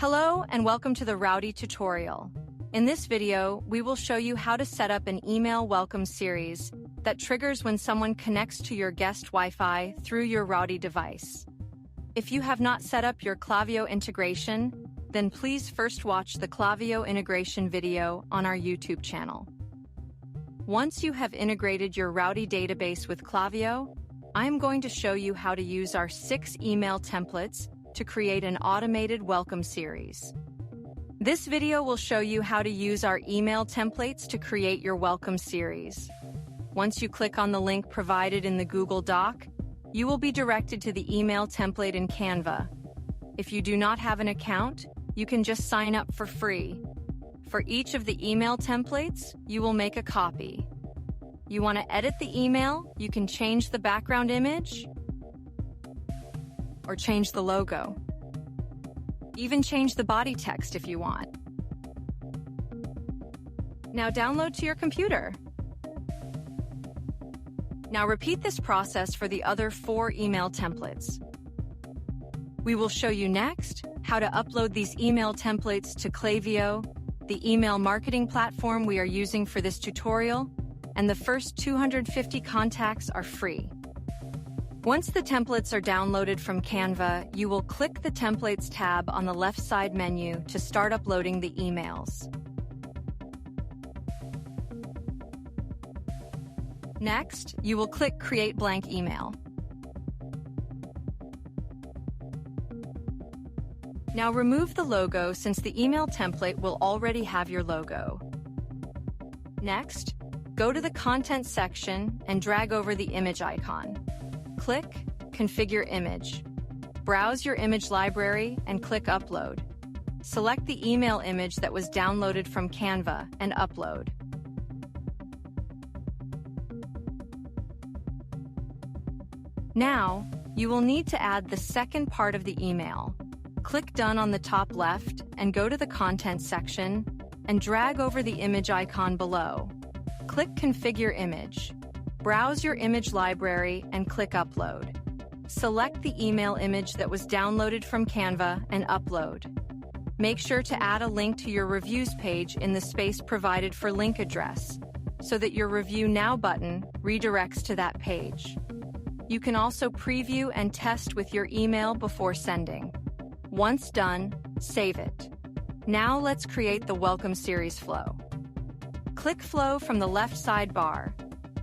Hello and welcome to the Routie tutorial. In this video, we will show you how to set up an email welcome series that triggers when someone connects to your guest Wi-Fi through your Routie device. If you have not set up your Klaviyo integration, then please first watch the Klaviyo integration video on our YouTube channel. Once you have integrated your Routie database with Klaviyo, I am going to show you how to use our 6 email templates to create an automated welcome series. This video will show you how to use our email templates to create your welcome series. Once you click on the link provided in the Google Doc, you will be directed to the email template in Canva. If you do not have an account, you can just sign up for free. For each of the email templates, you will make a copy. You want to edit the email, you can change the background image, or change the logo. Even change the body text if you want. Now download to your computer. Now repeat this process for the other 4 email templates. We will show you next how to upload these email templates to Klaviyo, the email marketing platform we are using for this tutorial, and the first 250 contacts are free. Once the templates are downloaded from Canva, you will click the Templates tab on the left side menu to start uploading the emails. Next, you will click Create Blank Email. Now remove the logo since the email template will already have your logo. Next, go to the Content section and drag over the image icon. Click Configure Image. Browse your image library and click Upload. Select the email image that was downloaded from Canva and upload. Now, you will need to add the second part of the email. Click Done on the top left and go to the Content section and drag over the image icon below. Click Configure Image. Browse your image library and click Upload. Select the email image that was downloaded from Canva and upload. Make sure to add a link to your reviews page in the space provided for link address, so that your Review Now button redirects to that page. You can also preview and test with your email before sending. Once done, save it. Now let's create the welcome series flow. Click Flow from the left sidebar.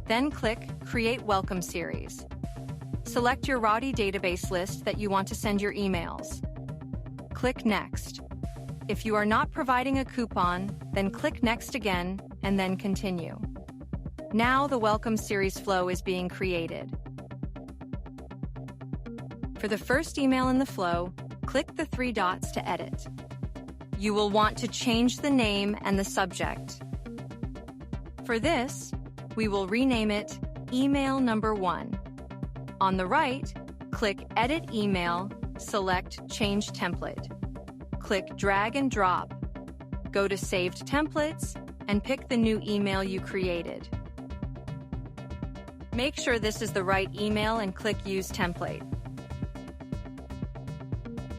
Then click Create Welcome Series. Select your Routie database list that you want to send your emails. Click Next. If you are not providing a coupon, then click Next again and then Continue. Now the Welcome Series flow is being created. For the first email in the flow, click the 3 dots to edit. You will want to change the name and the subject. For this, we will rename it Email Number 1. On the right, click Edit Email, select Change Template. Click Drag and Drop. Go to Saved Templates and pick the new email you created. Make sure this is the right email and click Use Template.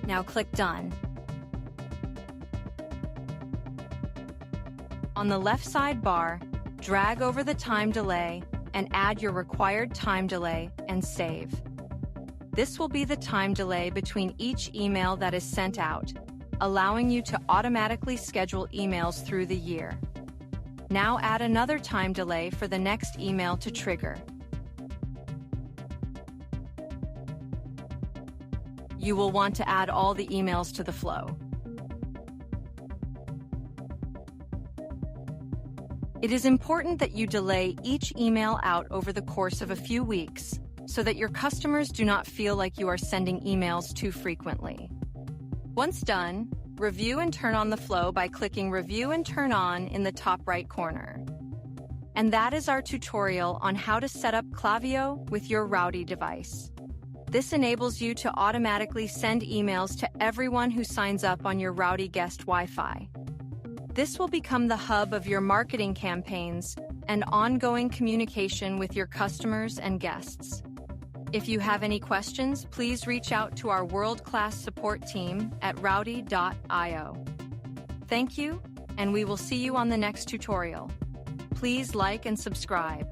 Now click Done. On the left sidebar, drag over the time delay and add your required time delay and save. This will be the time delay between each email that is sent out, allowing you to automatically schedule emails through the year. Now add another time delay for the next email to trigger. You will want to add all the emails to the flow. It is important that you delay each email out over the course of a few weeks so that your customers do not feel like you are sending emails too frequently. Once done, review and turn on the flow by clicking Review and Turn On in the top right corner. And that is our tutorial on how to set up Klaviyo with your Routie device. This enables you to automatically send emails to everyone who signs up on your Routie guest Wi-Fi. This will become the hub of your marketing campaigns and ongoing communication with your customers and guests. If you have any questions, please reach out to our world-class support team at Routie.io. Thank you, and we will see you on the next tutorial. Please like and subscribe.